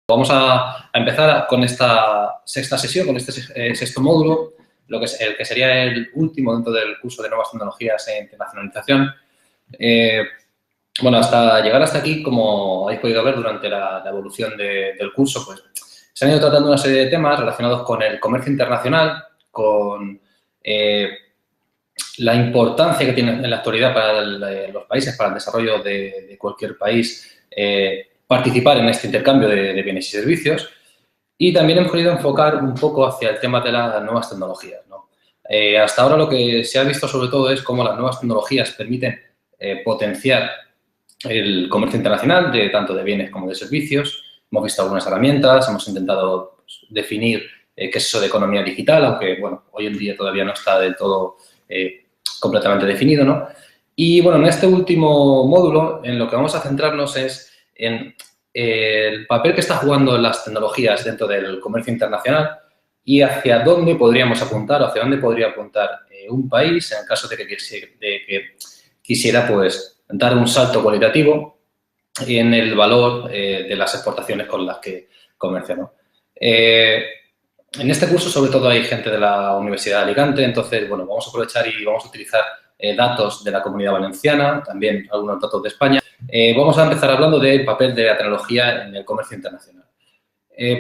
Vamos a empezar con esta sexta sesión, con este sexto módulo, lo que es el que sería el último dentro del curso de Nuevas Tecnologías e Internacionalización. Bueno, hasta llegar hasta aquí, como habéis podido ver durante la evolución del curso, pues se han ido tratando una serie de temas relacionados con el comercio internacional, con la importancia que tiene en la actualidad para los países, para el desarrollo de cualquier país, participar en este intercambio de bienes y servicios. Y también hemos querido enfocar un poco hacia el tema de las nuevas tecnologías, ¿no? Hasta ahora lo que se ha visto sobre todo es cómo las nuevas tecnologías permiten potenciar el comercio internacional, tanto de bienes como de servicios. Hemos visto algunas herramientas, hemos intentado definir qué es eso de economía digital, aunque bueno, hoy en día todavía no está del todo completamente definido, ¿no? Y bueno, en este último módulo, en lo que vamos a centrarnos es en el papel que está jugando las tecnologías dentro del comercio internacional y hacia dónde podríamos apuntar o hacia dónde podría apuntar un país en el caso de que quisiera pues, dar un salto cualitativo en el valor de las exportaciones con las que comercia, ¿no? En este curso, sobre todo, hay gente de la Universidad de Alicante, entonces, bueno, vamos a aprovechar y vamos a utilizar datos de la Comunidad Valenciana, también algunos datos de España. Vamos a empezar hablando del papel de la tecnología en el comercio internacional.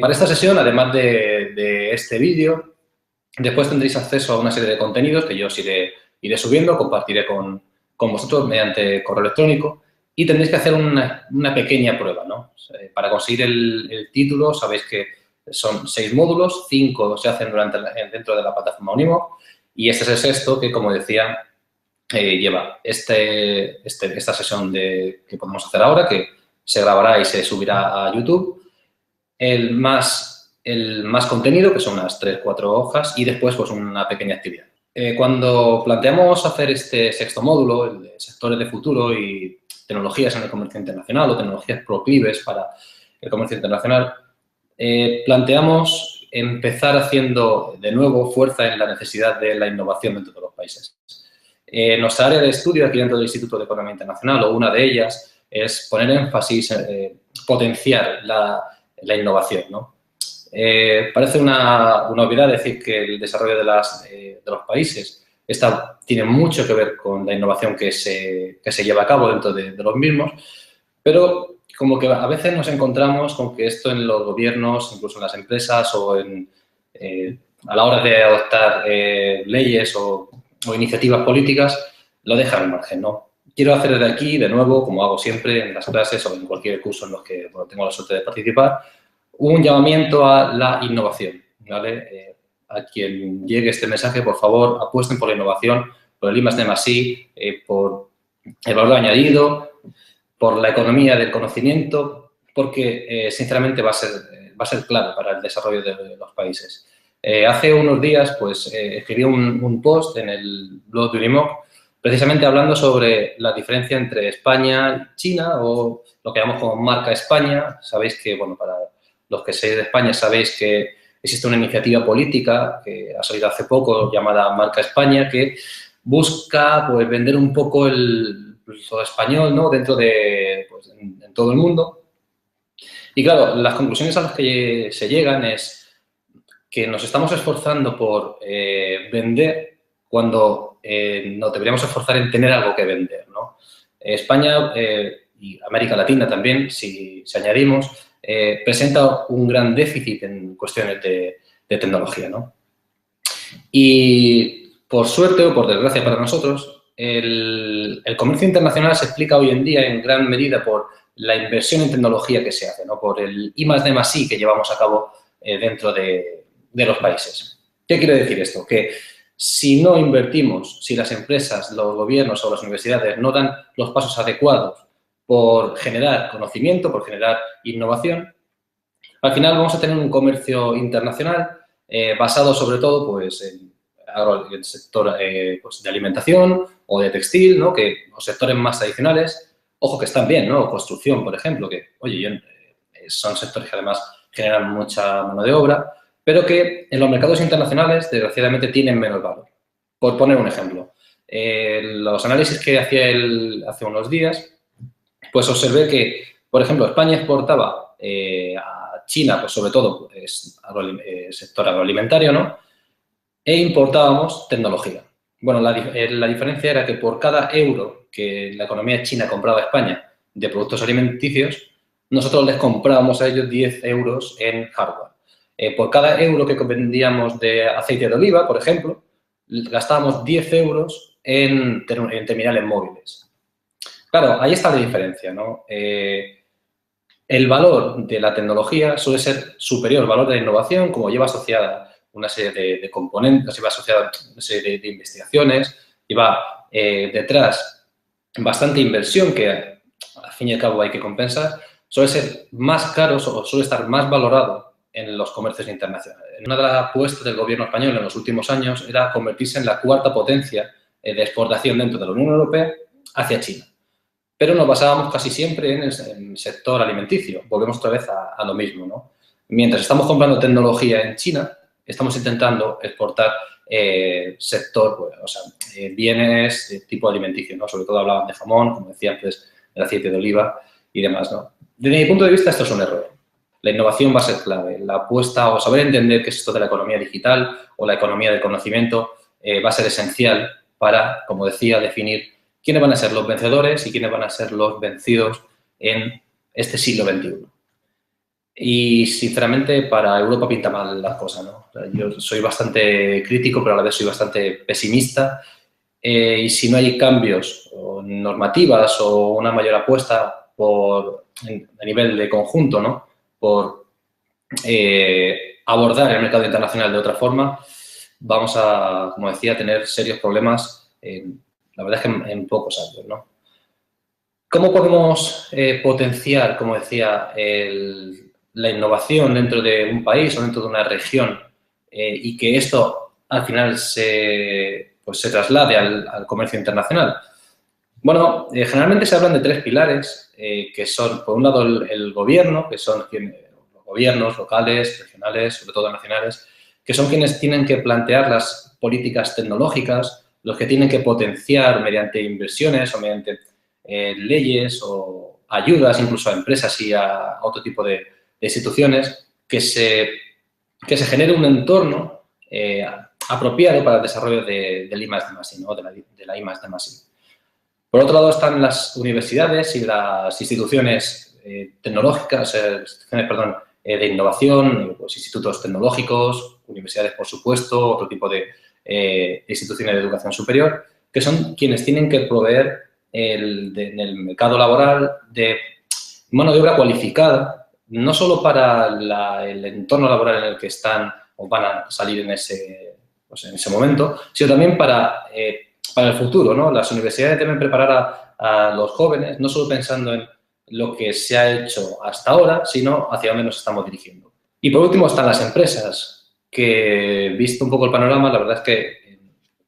Para esta sesión, además de este vídeo, después tendréis acceso a una serie de contenidos que yo os iré subiendo, compartiré con vosotros mediante correo electrónico y tendréis que hacer una pequeña prueba, ¿no? Para conseguir el título, sabéis que son 6 módulos, 5 se hacen dentro de la plataforma Unimo y este es el sexto que, como decía, lleva esta sesión que podemos hacer ahora, que se grabará y se subirá a YouTube, el más contenido, que son unas 3-4 hojas, y después pues una pequeña actividad. Cuando planteamos hacer este sexto módulo, el de sectores de futuro y tecnologías en el comercio internacional o tecnologías proclives para el comercio internacional, planteamos empezar haciendo de nuevo fuerza en la necesidad de la innovación dentro de los países. Nuestra área de estudio aquí dentro del Instituto de Economía Internacional, o una de ellas, es poner énfasis, potenciar la innovación, ¿no? Parece una obviedad decir que el desarrollo de los países tiene mucho que ver con la innovación que se lleva a cabo dentro de los mismos, pero como que a veces nos encontramos con que esto en los gobiernos, incluso en las empresas o a la hora de adoptar leyes o iniciativas políticas, lo dejan al margen, ¿no? Quiero hacer desde aquí, de nuevo, como hago siempre en las clases o en cualquier curso en los que tengo la suerte de participar, un llamamiento a la innovación, ¿vale? A quien llegue este mensaje, por favor, apuesten por la innovación, por el I+D+I, por el valor añadido, por la economía del conocimiento, porque, sinceramente, va a ser clave para el desarrollo de los países. Hace unos días, pues, escribí un post en el blog de Unimoc, precisamente hablando sobre la diferencia entre España y China, o lo que llamamos como marca España. Sabéis que, bueno, para los que sois de España, sabéis que existe una iniciativa política que ha salido hace poco llamada Marca España, que busca, pues, vender un poco el español, ¿no?, dentro de, pues, en todo el mundo. Y, claro, las conclusiones a las que se llegan es que nos estamos esforzando por vender cuando nos deberíamos esforzar en tener algo que vender, ¿no? España y América Latina también, si añadimos, presenta un gran déficit en cuestiones de tecnología, ¿no? Y, por suerte o por desgracia para nosotros, el comercio internacional se explica hoy en día en gran medida por la inversión en tecnología que se hace, ¿no? Por el I+D+I que llevamos a cabo dentro de los países. ¿Qué quiere decir esto? Que si no invertimos, si las empresas, los gobiernos o las universidades no dan los pasos adecuados por generar conocimiento, por generar innovación, al final vamos a tener un comercio internacional basado sobre todo pues, en el sector pues, de alimentación o de textil, ¿no?, que los sectores más tradicionales, ojo que están bien, ¿no?, construcción, por ejemplo, que, oye, son sectores que además generan mucha mano de obra, pero que en los mercados internacionales, desgraciadamente, tienen menos valor. Por poner un ejemplo, los análisis que hacía hace unos días, pues observé que, por ejemplo, España exportaba a China, pues sobre todo, es sector agroalimentario, ¿no? E importábamos tecnología. Bueno, la diferencia era que por cada euro que la economía china compraba a España de productos alimenticios, nosotros les comprábamos a ellos 10 euros en hardware. Por cada euro que vendíamos de aceite de oliva, por ejemplo, gastábamos 10 euros en terminales móviles. Claro, ahí está la diferencia, ¿no? El valor de la tecnología suele ser superior al valor de la innovación, como lleva asociada una serie de componentes, lleva asociada una serie de investigaciones, lleva detrás bastante inversión que, al fin y al cabo, hay que compensar, suele ser más caro o suele estar más valorado en los comercios internacionales. Una de las apuestas del gobierno español en los últimos años era convertirse en la cuarta potencia de exportación dentro de la Unión Europea hacia China. Pero nos basábamos casi siempre en el sector alimenticio. Volvemos otra vez a lo mismo, ¿no? Mientras estamos comprando tecnología en China, estamos intentando exportar sector, pues, o sea, bienes de tipo alimenticio, ¿no? Sobre todo hablaban de jamón, como decía antes, del aceite de oliva y demás, ¿no? Desde mi punto de vista, esto es un error. La innovación va a ser clave. La apuesta o saber entender qué es esto de la economía digital o la economía del conocimiento va a ser esencial para, como decía, definir quiénes van a ser los vencedores y quiénes van a ser los vencidos en este siglo XXI. Y, sinceramente, para Europa pinta mal las cosas, ¿no? Yo soy bastante crítico, pero a la vez soy bastante pesimista. Y si no hay cambios o normativas o una mayor apuesta a nivel de conjunto, ¿no? Por abordar el mercado internacional de otra forma, vamos a, como decía, tener serios problemas, la verdad es que en pocos años, ¿no? ¿Cómo podemos potenciar, como decía, la innovación dentro de un país o dentro de una región y que esto al final se traslade al comercio internacional? Bueno, generalmente se hablan de tres pilares que son, por un lado, el gobierno, que son los gobiernos locales, regionales, sobre todo nacionales, que son quienes tienen que plantear las políticas tecnológicas, los que tienen que potenciar mediante inversiones o mediante leyes o ayudas incluso a empresas y a otro tipo de instituciones, que se genere un entorno apropiado para el desarrollo del I+D+I, ¿no? de la I+D+I. Por otro lado están las universidades y las instituciones tecnológicas, de innovación, pues, institutos tecnológicos, universidades, por supuesto, otro tipo de instituciones de educación superior, que son quienes tienen que proveer en el mercado laboral de mano de obra cualificada, no solo para el entorno laboral en el que están o van a salir en ese momento, sino también para el futuro, ¿no? Las universidades deben preparar a los jóvenes, no solo pensando en lo que se ha hecho hasta ahora, sino hacia dónde nos estamos dirigiendo. Y por último están las empresas, que, visto un poco el panorama, la verdad es que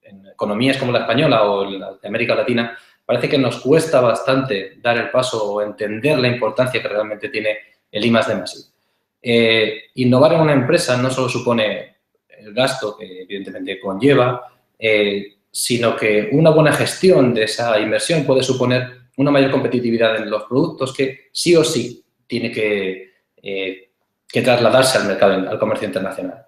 en economías como la española o en la de América Latina, parece que nos cuesta bastante dar el paso o entender la importancia que realmente tiene el I+D+I. Innovar en una empresa no solo supone el gasto que evidentemente conlleva, sino que una buena gestión de esa inversión puede suponer una mayor competitividad en los productos que sí o sí tiene que trasladarse al mercado, al comercio internacional.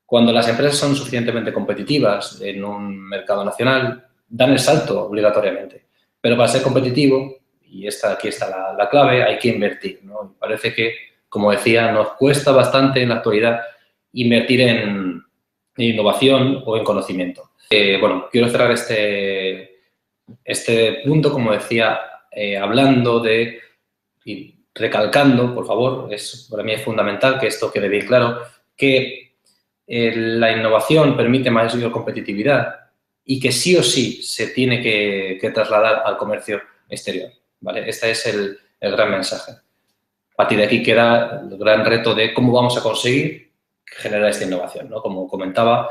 Cuando las empresas son suficientemente competitivas en un mercado nacional, dan el salto obligatoriamente. Pero para ser competitivo, y aquí está la clave, hay que invertir, ¿no? Y parece que, como decía, nos cuesta bastante en la actualidad invertir en innovación o en conocimiento. Bueno, quiero cerrar este punto, como decía, hablando de y recalcando, por favor, para mí es fundamental que esto quede bien claro, que la innovación permite mayor competitividad y que sí o sí se tiene que trasladar al comercio exterior, ¿vale? Este es el gran mensaje. A partir de aquí queda el gran reto de cómo vamos a conseguir generar esta innovación, ¿no? Como comentaba,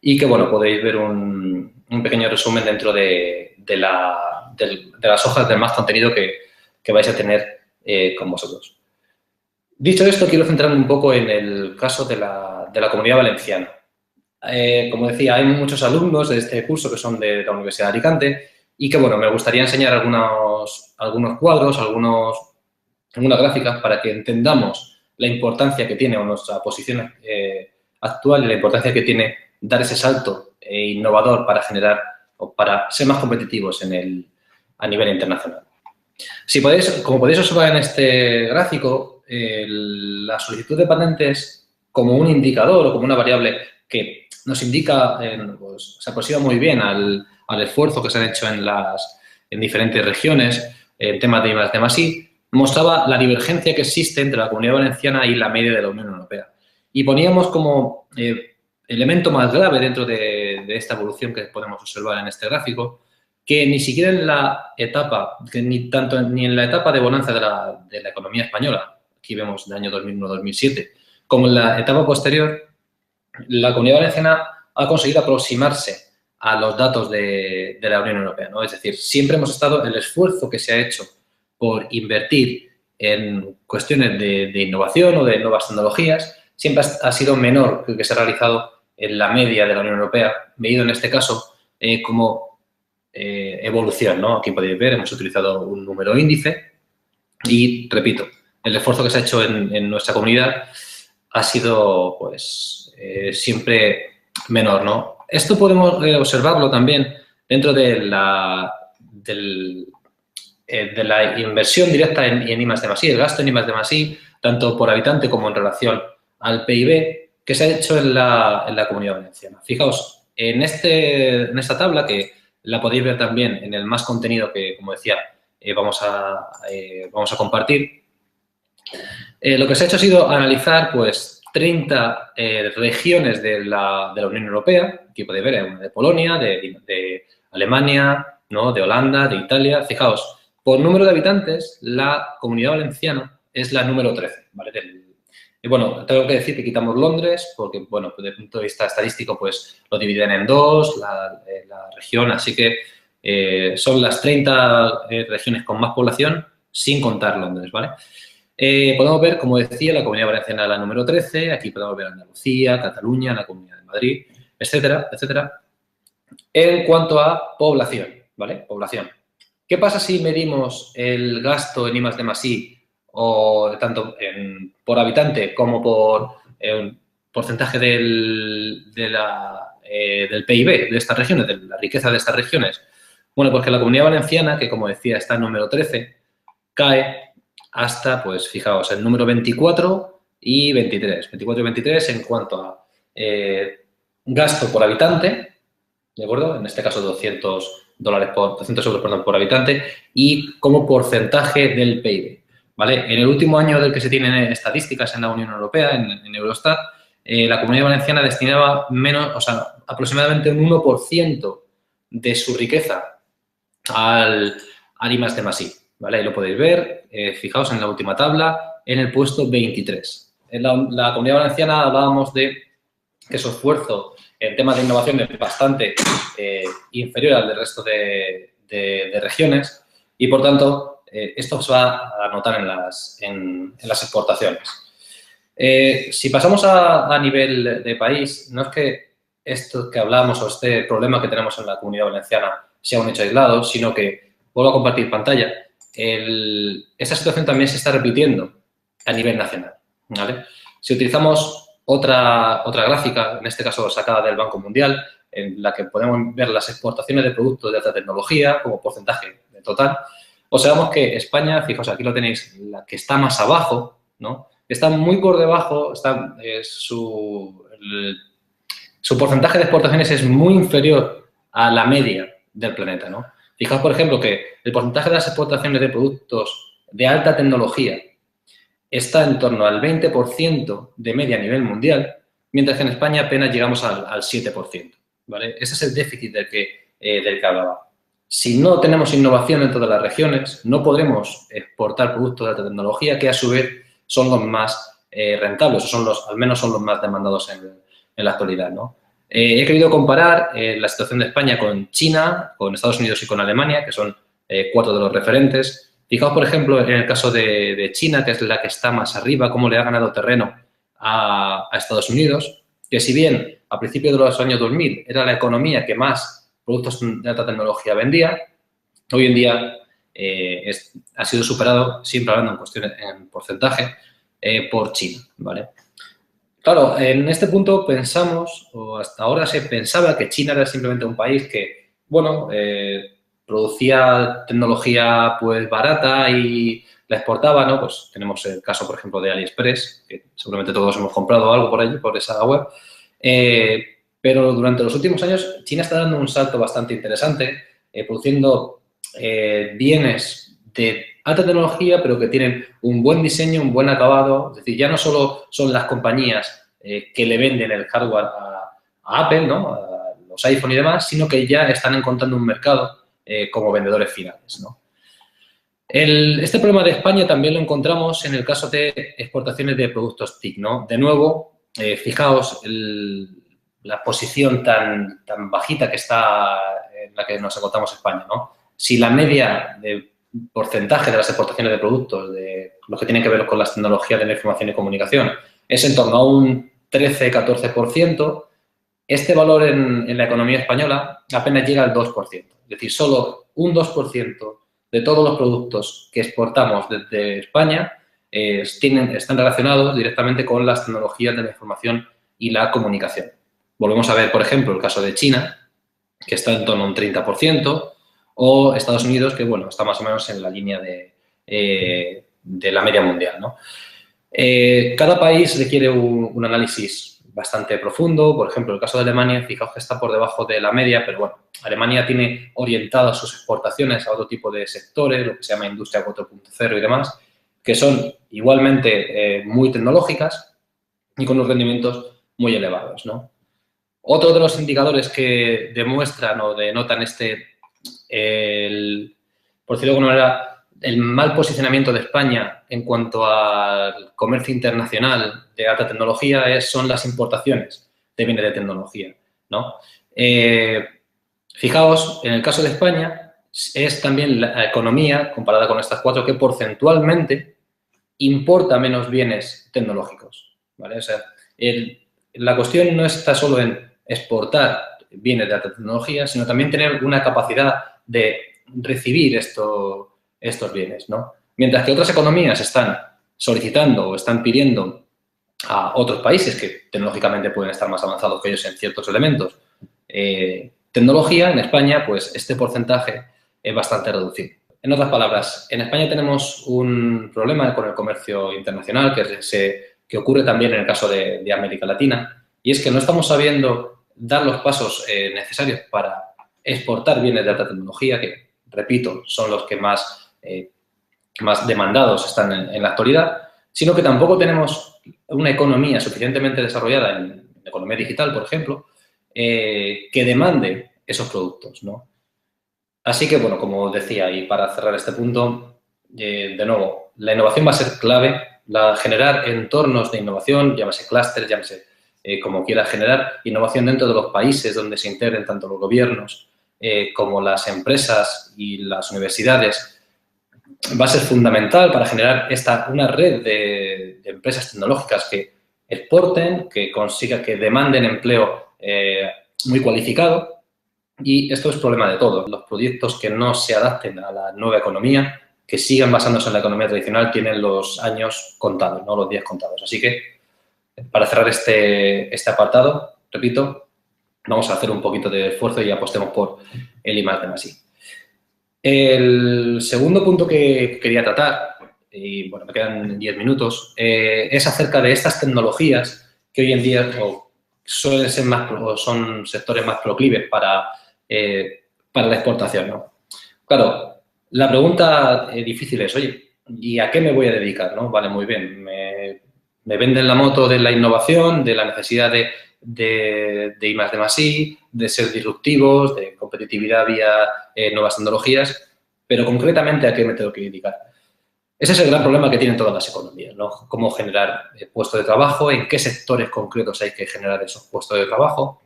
y que, bueno, podéis ver un pequeño resumen dentro de las hojas del más contenido que vais a tener con vosotros. Dicho esto, quiero centrarme un poco en el caso de la Comunidad Valenciana. Como decía, hay muchos alumnos de este curso que son de la Universidad de Alicante y que, bueno, me gustaría enseñar algunos cuadros, algunas gráficas para que entendamos la importancia que tiene o nuestra posición actual y la importancia que tiene dar ese salto innovador para generar o para ser más competitivos a nivel internacional. Como podéis observar en este gráfico, la solicitud de patentes como un indicador o como una variable que nos indica, pues, se aproxima muy bien al esfuerzo que se han hecho en diferentes regiones en temas de I+D+I, mostraba la divergencia que existe entre la Comunidad Valenciana y la media de la Unión Europea. Y poníamos como elemento más grave dentro de esta evolución que podemos observar en este gráfico, que ni siquiera en la etapa, ni en la etapa de bonanza de la economía española, aquí vemos del año 2001-2007, como en la etapa posterior, la Comunidad Valenciana ha conseguido aproximarse a los datos de la Unión Europea, ¿no? Es decir, siempre hemos estado, el esfuerzo que se ha hecho por invertir en cuestiones de innovación o de nuevas tecnologías, siempre ha sido menor que el que se ha realizado en la media de la Unión Europea, medido en este caso como evolución, ¿no? Aquí podéis ver, hemos utilizado un número índice y, repito, el esfuerzo que se ha hecho en nuestra comunidad ha sido, pues, siempre menor, ¿no? Esto podemos observarlo también dentro de la inversión directa en I+D+I, el gasto en I+D+I, tanto por habitante como en relación al PIB, que se ha hecho en la Comunidad Valenciana. Fijaos, en esta tabla, que la podéis ver también en el más contenido que, como decía, vamos a compartir, lo que se ha hecho ha sido analizar, pues, 30 regiones de la Unión Europea. Aquí podéis ver una de Polonia, de Alemania, ¿no?, de Holanda, de Italia. Fijaos, por número de habitantes, la Comunidad Valenciana es la número 13, ¿vale? Y bueno, tengo que decir que quitamos Londres porque, bueno, desde el punto de vista estadístico, pues lo dividen en dos, la región, así que son las 30 regiones con más población sin contar Londres, ¿vale? Podemos ver, como decía, la Comunidad Valenciana la número 13, aquí podemos ver Andalucía, Cataluña, la Comunidad de Madrid, etcétera, etcétera. En cuanto a población, ¿vale? Población. ¿Qué pasa si medimos el gasto en I+D+I o tanto por habitante como por porcentaje del PIB de estas regiones, de la riqueza de estas regiones? Bueno, pues que la Comunidad Valenciana, que como decía está en número 13, cae hasta, pues fijaos, el número 24 y 23. 24 y 23 en cuanto a gasto por habitante, ¿de acuerdo? En este caso $200 euros por habitante y como porcentaje del PIB, ¿vale? En el último año del que se tienen estadísticas en la Unión Europea, en Eurostat, la Comunidad Valenciana destinaba aproximadamente un 1% de su riqueza al I+D+I, ¿vale? Ahí lo podéis ver, fijaos en la última tabla, en el puesto 23. En la Comunidad Valenciana hablábamos de que su esfuerzo en temas de innovación es bastante inferior al del resto de regiones y, por tanto, esto se va a notar en las exportaciones. Si pasamos a nivel de país, no es que esto que hablamos o este problema que tenemos en la Comunidad Valenciana sea un hecho aislado, sino que, vuelvo a compartir pantalla, esta situación también se está repitiendo a nivel nacional, ¿vale? Si utilizamos otra gráfica, en este caso sacada del Banco Mundial, en la que podemos ver las exportaciones de productos de alta tecnología como porcentaje de total, observamos que España, fijaos, aquí lo tenéis, la que está más abajo, ¿no? Está muy por debajo, su porcentaje de exportaciones es muy inferior a la media del planeta, ¿no? Fijaos, por ejemplo, que el porcentaje de las exportaciones de productos de alta tecnología está en torno al 20% de media a nivel mundial, mientras que en España apenas llegamos al 7%, ¿vale? Ese es el déficit del que hablaba. Si no tenemos innovación en todas las regiones, no podremos exportar productos de alta tecnología que, a su vez, son los más rentables, o al menos son los más demandados en la actualidad, ¿no? He querido comparar la situación de España con China, con Estados Unidos y con Alemania, que son 4 de los referentes. Fijaos, por ejemplo, en el caso de China, que es la que está más arriba, cómo le ha ganado terreno a Estados Unidos, que si bien a principios de los años 2000 era la economía que más productos de alta tecnología vendía, hoy en día ha sido superado, siempre hablando en porcentaje, por China, ¿vale? Claro, en este punto pensamos, o hasta ahora se pensaba que China era simplemente un país que, bueno, producía tecnología pues barata y la exportaba, ¿no? Pues tenemos el caso, por ejemplo, de AliExpress, que seguramente todos hemos comprado algo por allí, por esa web. Pero durante los últimos años China está dando un salto bastante interesante, produciendo bienes de alta tecnología, pero que tienen un buen diseño, un buen acabado. Es decir, ya no solo son las compañías que le venden el hardware a Apple, ¿no? A los iPhone y demás, sino que ya están encontrando un mercado como vendedores finales, ¿no? Este problema de España también lo encontramos en el caso de exportaciones de productos TIC, ¿no? De nuevo, fijaos la posición tan bajita que está en la que nos encontramos España, ¿no? Si la media de porcentaje de las exportaciones de productos, de los que tienen que ver con las tecnologías de la información y comunicación, es en torno a un 13-14%, este valor en la economía española apenas llega al 2%. Es decir, solo un 2% de todos los productos que exportamos desde España están relacionados directamente con las tecnologías de la información y la comunicación. Volvemos a ver, por ejemplo, el caso de China, que está en torno a un 30%, o Estados Unidos, que, bueno, está más o menos en la línea de la media mundial, ¿no? Cada país requiere un análisis bastante profundo. Por ejemplo, el caso de Alemania, fijaos que está por debajo de la media, pero bueno, Alemania tiene orientadas sus exportaciones a otro tipo de sectores, lo que se llama industria 4.0 y demás, que son igualmente muy tecnológicas y con unos rendimientos muy elevados, ¿no? Otro de los indicadores que demuestran o denotan por decirlo de alguna manera, el mal posicionamiento de España en cuanto al comercio internacional de alta tecnología son las importaciones de bienes de tecnología, ¿no? Fijaos, en el caso de España, es también la economía, comparada con estas cuatro, que porcentualmente importa menos bienes tecnológicos, ¿vale? O sea, la cuestión no está solo en exportar bienes de alta tecnología, sino también tener una capacidad de recibir estos bienes, ¿no? Mientras que otras economías están solicitando o están pidiendo a otros países que tecnológicamente pueden estar más avanzados que ellos en ciertos elementos, tecnología, en España, pues este porcentaje es bastante reducido. En otras palabras, en España tenemos un problema con el comercio internacional que ocurre también en el caso de América Latina, y es que no estamos sabiendo dar los pasos necesarios para exportar bienes de alta tecnología, que, repito, son los que más demandados están en la actualidad, sino que tampoco tenemos una economía suficientemente desarrollada en economía digital, por ejemplo, que demande esos productos, ¿no? Así que, bueno, como decía, y para cerrar este punto, de nuevo, la innovación va a ser clave, generar entornos de innovación, llámese clústeres, llámese como quiera, generar innovación dentro de los países donde se integren tanto los gobiernos como las empresas y las universidades, va a ser fundamental para generar una red de empresas tecnológicas que exporten, que consiga que demanden empleo muy cualificado. Y esto es problema de todos. Los proyectos que no se adapten a la nueva economía, que sigan basándose en la economía tradicional, tienen los años contados, no los días contados. Así que, para cerrar este apartado, repito, vamos a hacer un poquito de esfuerzo y apostemos por el I+D+I. El segundo punto que quería tratar, y bueno, me quedan 10 minutos, es acerca de estas tecnologías que hoy en día suelen ser son sectores más proclives para la exportación, ¿no? Claro, la pregunta difícil es, oye, ¿y a qué me voy a dedicar, no? Vale, muy bien, me venden la moto de la innovación, de la necesidad de I+D+I, de ser disruptivos, de competitividad vía nuevas tecnologías, pero concretamente ¿a qué me tengo que dedicar? Ese es el gran problema que tienen todas las economías, ¿no? Cómo generar puestos de trabajo, en qué sectores concretos hay que generar esos puestos de trabajo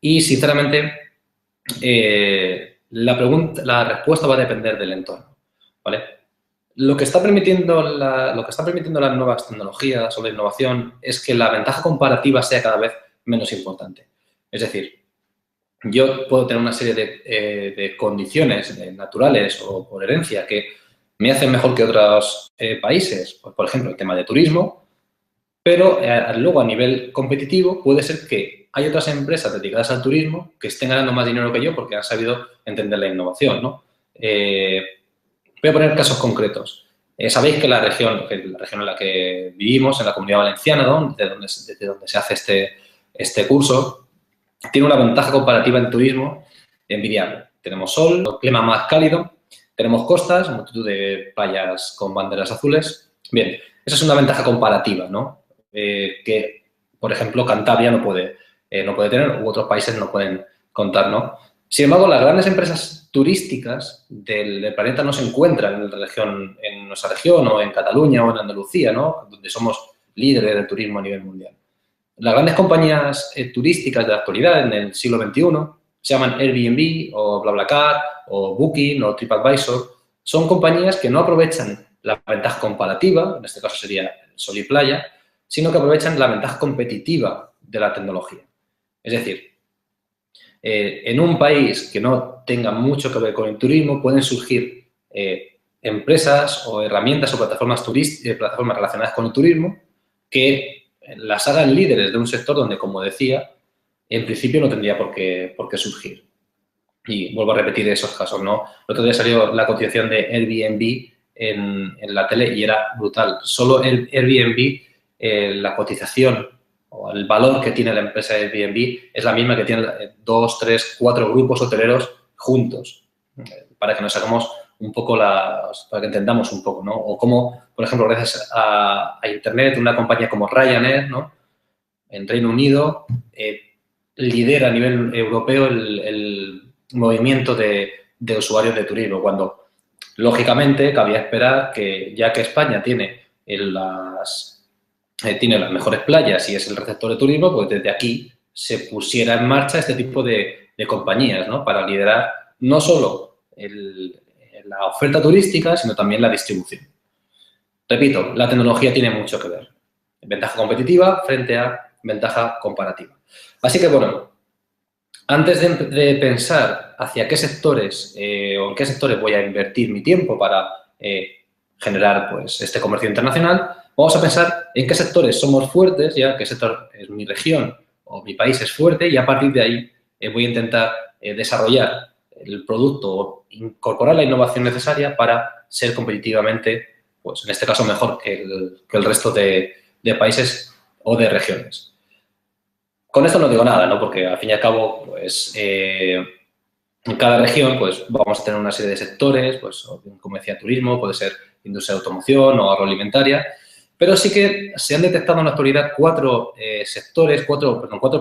y, sinceramente, la respuesta va a depender del entorno, ¿vale? Lo que está permitiendo las nuevas tecnologías o la innovación es que la ventaja comparativa sea cada vez menos importante. Es decir, yo puedo tener una serie de condiciones naturales o por herencia que me hacen mejor que otros países. Pues, por ejemplo, el tema de turismo. Pero luego, a nivel competitivo, puede ser que hay otras empresas dedicadas al turismo que estén ganando más dinero que yo porque han sabido entender la innovación, ¿no? Voy a poner casos concretos. Sabéis que la región en la que vivimos, en la Comunidad Valenciana, desde donde se hace este curso, tiene una ventaja comparativa en turismo envidiable. Tenemos sol, clima más cálido, tenemos costas, multitud de playas con banderas azules. Bien, esa es una ventaja comparativa, ¿no? Que, por ejemplo, Cantabria no puede tener, u otros países no pueden contar, ¿no? Sin embargo, las grandes empresas turísticas del planeta no se encuentran en nuestra región o en Cataluña o en Andalucía, ¿no? Donde somos líderes del turismo a nivel mundial. Las grandes compañías turísticas de la actualidad, en el siglo XXI, se llaman Airbnb o BlaBlaCar o Booking o TripAdvisor. Son compañías que no aprovechan la ventaja comparativa, en este caso sería sol y playa, sino que aprovechan la ventaja competitiva de la tecnología. Es decir, en un país que no tenga mucho que ver con el turismo, pueden surgir empresas o herramientas o plataformas relacionadas con el turismo que las hagan líderes de un sector donde, como decía, en principio no tendría por qué surgir. Y vuelvo a repetir esos casos, ¿no? El otro día salió la cotización de Airbnb en la tele y era brutal. Solo el Airbnb, la cotización o el valor que tiene la empresa Airbnb es la misma que tienen 2, 3, 4 grupos hoteleros juntos, para que nos hagamos un poco para que entendamos un poco, ¿no? O cómo, por ejemplo, gracias a Internet, una compañía como Ryanair, ¿no? En Reino Unido, lidera a nivel europeo el movimiento de usuarios de turismo, cuando, lógicamente, cabía esperar que, ya que España tiene las mejores playas y es el receptor de turismo, pues desde aquí se pusiera en marcha este tipo de compañías, ¿no? Para liderar no solo la oferta turística, sino también la distribución. Repito, la tecnología tiene mucho que ver. Ventaja competitiva frente a ventaja comparativa. Así que, bueno, antes de pensar hacia qué sectores o en qué sectores voy a invertir mi tiempo para generar pues, este comercio internacional, vamos a pensar en qué sectores somos fuertes, ya qué sector es mi región o mi país es fuerte, y a partir de ahí voy a intentar desarrollar el producto o incorporar la innovación necesaria para ser competitivamente, pues en este caso, mejor que el resto de países o de regiones. Con esto no digo nada, ¿no? Porque al fin y al cabo, pues, en cada región, pues, vamos a tener una serie de sectores, pues, como decía, turismo, puede ser industria de automoción o agroalimentaria, pero sí que se han detectado en la actualidad cuatro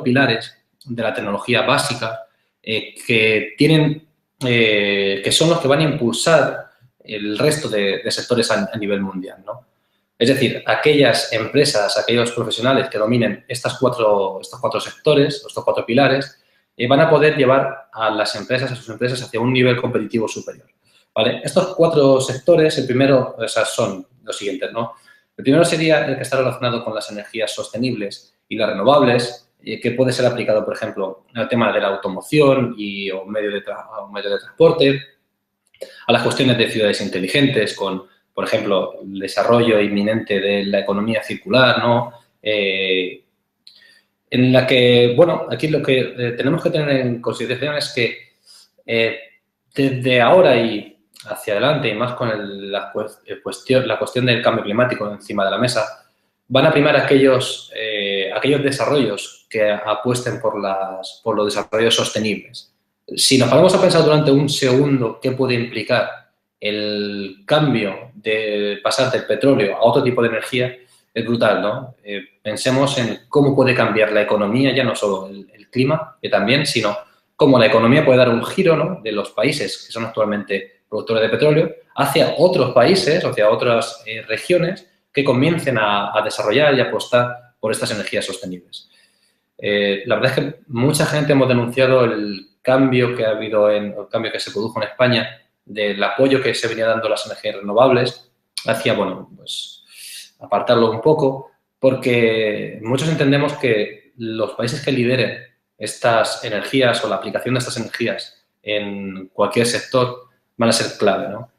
pilares de la tecnología básica que son los que van a impulsar el resto de sectores a nivel mundial, ¿no? Es decir, aquellas empresas, aquellos profesionales que dominen estos cuatro sectores, estos cuatro pilares, van a poder llevar a sus empresas hacia un nivel competitivo superior, ¿vale? Estos cuatro sectores, el primero, son los siguientes, ¿no? El primero sería el que está relacionado con las energías sostenibles y las renovables, que puede ser aplicado, por ejemplo, al tema de la automoción o medio de transporte, a las cuestiones de ciudades inteligentes con, por ejemplo, el desarrollo inminente de la economía circular, ¿no? En la que, bueno, aquí lo que tenemos que tener en consideración es que desde ahora y hacia adelante, y más con la cuestión del cambio climático encima de la mesa, van a primar aquellos desarrollos que apuesten por los desarrollos sostenibles. Si nos paramos a pensar durante un segundo qué puede implicar el cambio de pasar del petróleo a otro tipo de energía, es brutal, ¿no? Pensemos en cómo puede cambiar la economía, ya no solo el clima, que también, sino cómo la economía puede dar un giro, ¿no? De los países que son actualmente productores de petróleo hacia otros países, hacia otras regiones que comiencen a desarrollar y apostar por estas energías sostenibles. La verdad es que mucha gente hemos denunciado el cambio que ha habido, el cambio que se produjo en España, del apoyo que se venía dando a las energías renovables, hacia, bueno, pues apartarlo un poco, porque muchos entendemos que los países que lideren estas energías o la aplicación de estas energías en cualquier sector van a ser clave, ¿no?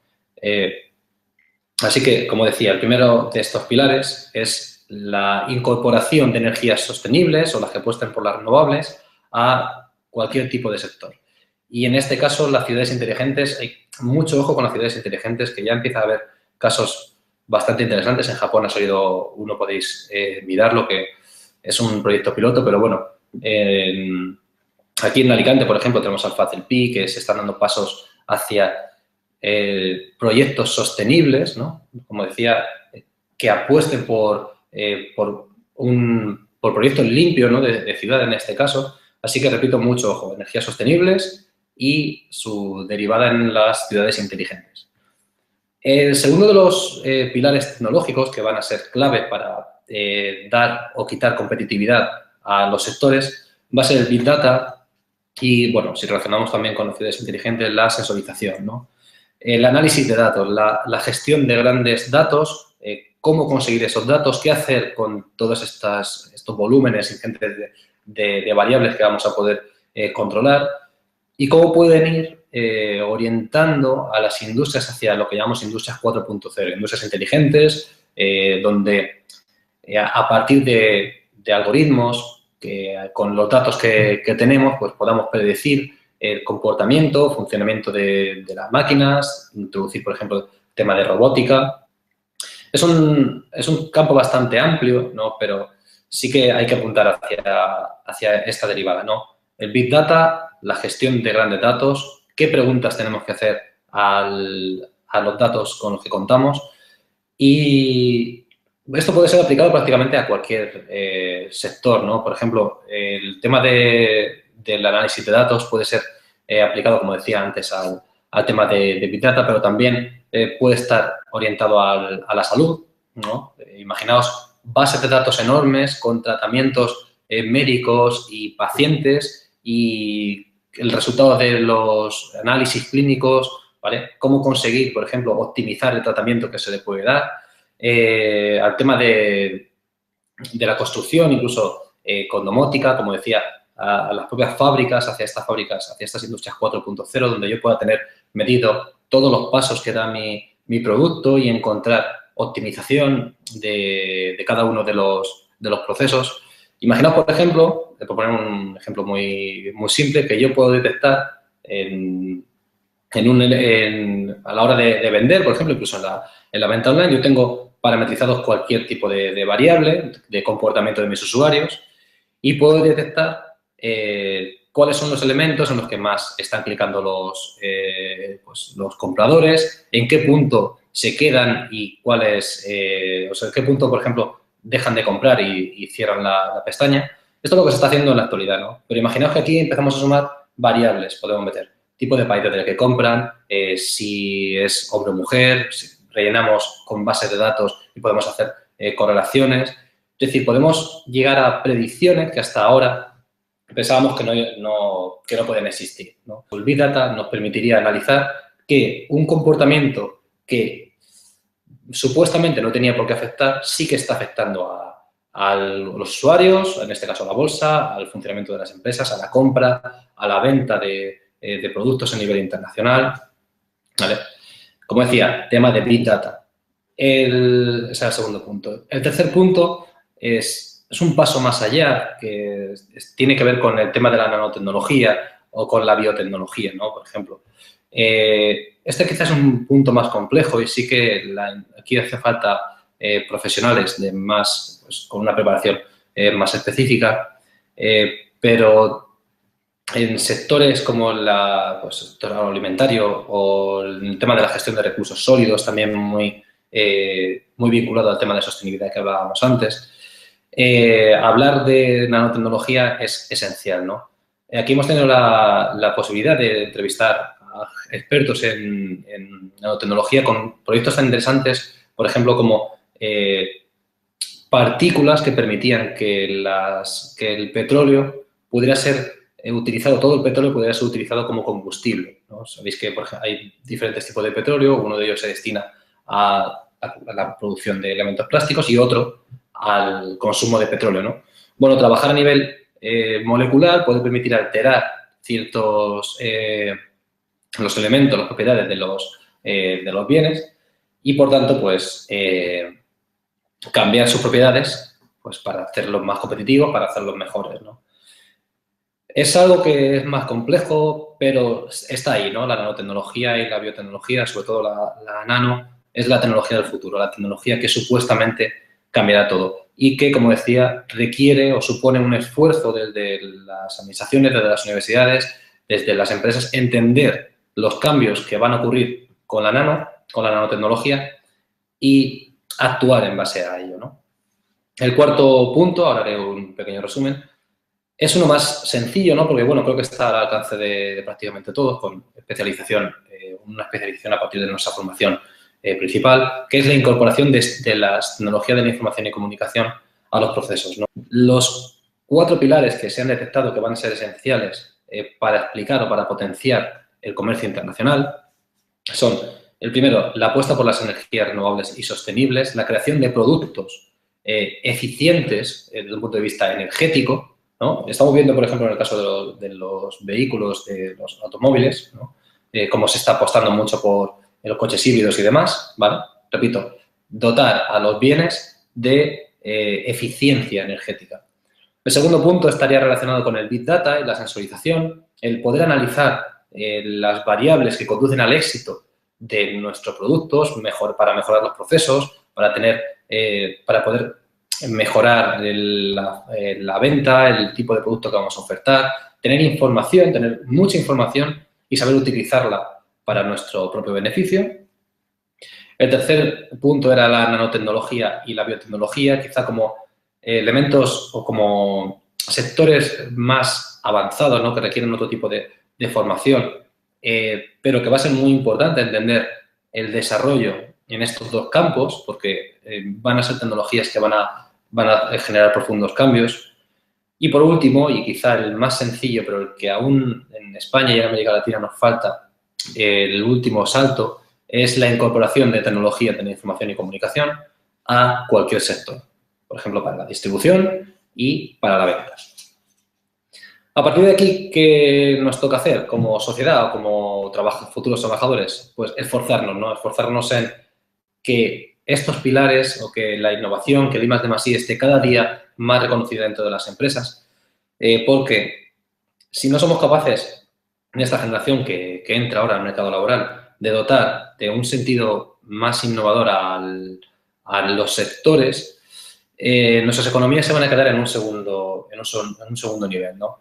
Así que, como decía, el primero de estos pilares es la incorporación de energías sostenibles o las que apuesten por las renovables a cualquier tipo de sector. Y en este caso, las ciudades inteligentes, hay mucho ojo con las ciudades inteligentes, que ya empieza a haber casos bastante interesantes. En Japón ha salido uno, podéis mirarlo, que es un proyecto piloto, pero bueno, aquí en Alicante, por ejemplo, tenemos Alfacelpi, que se están dando pasos hacia proyectos sostenibles, ¿no? Como decía, que apuesten por proyectos limpios, ¿no? de ciudad en este caso. Así que, repito, mucho ojo, energías sostenibles y su derivada en las ciudades inteligentes. El segundo de los pilares tecnológicos que van a ser clave para dar o quitar competitividad a los sectores va a ser el Big Data y, bueno, si relacionamos también con las ciudades inteligentes, la sensorización, ¿no? El análisis de datos, la gestión de grandes datos, cómo conseguir esos datos, qué hacer con todos estos volúmenes ingentes de variables que vamos a poder controlar y cómo pueden ir orientando a las industrias hacia lo que llamamos industrias 4.0, industrias inteligentes, donde a partir de algoritmos, que con los datos que tenemos, pues podamos predecir el comportamiento, funcionamiento de las máquinas, introducir, por ejemplo, el tema de robótica. Es un campo bastante amplio, ¿no? Pero sí que hay que apuntar hacia esta derivada, ¿no? El Big Data, la gestión de grandes datos, qué preguntas tenemos que hacer a los datos con los que contamos y esto puede ser aplicado prácticamente a cualquier sector, ¿no? Por ejemplo, el tema del análisis de datos puede ser aplicado, como decía antes, al tema de Big Data, pero también puede estar orientado a la salud, ¿no? Imaginaos bases de datos enormes con tratamientos médicos y pacientes y el resultado de los análisis clínicos, ¿vale? Cómo conseguir, por ejemplo, optimizar el tratamiento que se le puede dar. Al tema de la construcción, incluso con domótica, como decía, a las propias fábricas, hacia estas industrias 4.0, donde yo pueda tener medido todos los pasos que da mi producto y encontrar optimización de cada uno de los procesos. Imaginaos, por ejemplo, por poner un ejemplo muy, muy simple, que yo puedo detectar a la hora de vender, por ejemplo, incluso en la venta online, yo tengo parametrizados cualquier tipo de variable de comportamiento de mis usuarios y puedo detectar cuáles son los elementos en los que más están clicando los compradores, en qué punto se quedan y cuáles, o sea, en qué punto, por ejemplo, dejan de comprar y cierran la pestaña. Esto es lo que se está haciendo en la actualidad, ¿no? Pero imaginaos que aquí empezamos a sumar variables, podemos meter tipo de país desde el que compran, si es hombre o mujer, si rellenamos con bases de datos y podemos hacer correlaciones. Es decir, podemos llegar a predicciones que hasta ahora pensábamos que no pueden existir, ¿no? El Big Data nos permitiría analizar que un comportamiento que supuestamente no tenía por qué afectar, sí que está afectando a los usuarios, en este caso a la bolsa, al funcionamiento de las empresas, a la compra, a la venta de productos a nivel internacional, ¿vale? Como decía, tema de Big Data. Ese es el segundo punto. El tercer punto es un paso más allá, que tiene que ver con el tema de la nanotecnología o con la biotecnología, ¿no? Por ejemplo. Este quizás es un punto más complejo y sí que aquí hace falta profesionales pues, con una preparación más específica, pero en sectores como el sector agroalimentario o el tema de la gestión de recursos sólidos, también muy vinculado al tema de sostenibilidad que hablábamos antes, hablar de nanotecnología es esencial, ¿no? Aquí hemos tenido la posibilidad de entrevistar a expertos en nanotecnología con proyectos tan interesantes, por ejemplo, como partículas que permitían que el petróleo pudiera ser utilizado, todo el petróleo pudiera ser utilizado como combustible, ¿no? Sabéis que, por ejemplo, hay diferentes tipos de petróleo, uno de ellos se destina a la producción de elementos plásticos y otro al consumo de petróleo, ¿no? Bueno, trabajar a nivel molecular puede permitir alterar ciertos los elementos, las propiedades de los bienes y, por tanto, pues cambiar sus propiedades pues, para hacerlos más competitivos, para hacerlos mejores, ¿no? Es algo que es más complejo, pero está ahí, ¿no? La nanotecnología y la biotecnología, sobre todo la nano, es la tecnología del futuro, la tecnología que supuestamente cambiará todo y que, como decía, requiere o supone un esfuerzo desde las administraciones, desde las universidades, desde las empresas, entender los cambios que van a ocurrir con la nanotecnología y actuar en base a ello, ¿no? El cuarto punto, ahora haré un pequeño resumen, es uno más sencillo, ¿no? Porque, bueno, creo que está al alcance de prácticamente todos, con especialización, una especialización a partir de nuestra formación principal, que es la incorporación de las tecnologías de la información y comunicación a los procesos, ¿no? Los 4 pilares que se han detectado que van a ser esenciales para explicar o para potenciar el comercio internacional son, el primero, la apuesta por las energías renovables y sostenibles, la creación de productos eficientes desde un punto de vista energético, ¿no? Estamos viendo, por ejemplo, en el caso de los vehículos, de los automóviles, ¿no? Cómo se está apostando mucho por los coches híbridos y demás, ¿vale? Repito, dotar a los bienes de eficiencia energética. El segundo punto estaría relacionado con el Big Data y la sensorización, el poder analizar las variables que conducen al éxito de nuestros productos para mejorar los procesos, para poder mejorar la venta, el tipo de producto que vamos a ofertar, tener información, tener mucha información y saber utilizarla para nuestro propio beneficio. El tercer punto era la nanotecnología y la biotecnología, quizá como elementos o como sectores más avanzados, ¿no? Que requieren otro tipo de formación, pero que va a ser muy importante entender el desarrollo en estos dos campos, porque van a ser tecnologías que van a generar profundos cambios. Y por último, y quizá el más sencillo, pero el que aún en España y en América Latina nos falta, el último salto, es la incorporación de tecnologías de la información y comunicación a cualquier sector. Por ejemplo, para la distribución y para la venta. A partir de aquí, ¿qué nos toca hacer como sociedad o como futuros trabajadores? Pues esforzarnos, ¿no? Esforzarnos en que estos pilares o que la innovación, que el I+D+I esté cada día más reconocida dentro de las empresas, porque si no somos capaces en esta generación que entra ahora al mercado laboral de dotar de un sentido más innovador a los sectores, nuestras economías se van a quedar en un segundo nivel, ¿no?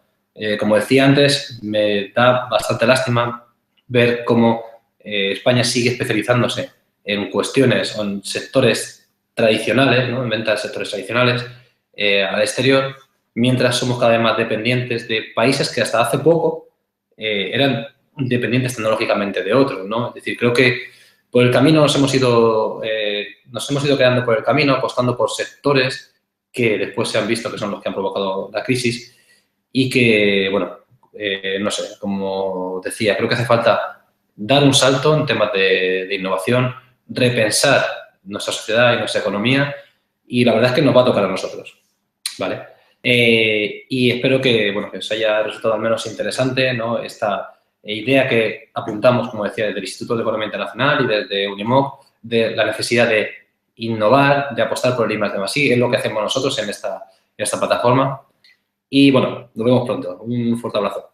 Como decía antes, me da bastante lástima ver cómo España sigue especializándose en cuestiones o en sectores tradicionales, ¿no? En venta de sectores tradicionales al exterior, mientras somos cada vez más dependientes de países que hasta hace poco eran dependientes tecnológicamente de otros, ¿no? Es decir, creo que por el camino nos hemos ido quedando por el camino, apostando por sectores que después se han visto que son los que han provocado la crisis y que, bueno, no sé, como decía, creo que hace falta dar un salto en temas de innovación, repensar nuestra sociedad y nuestra economía y la verdad es que nos va a tocar a nosotros, ¿vale? Y espero que, bueno, que os haya resultado al menos interesante, ¿no? Esta idea que apuntamos, como decía, desde el Instituto de Economía Internacional y desde Unimoc, de la necesidad de innovar, de apostar por el I+D+I, es lo que hacemos nosotros en esta plataforma. Y, bueno, nos vemos pronto. Un fuerte abrazo.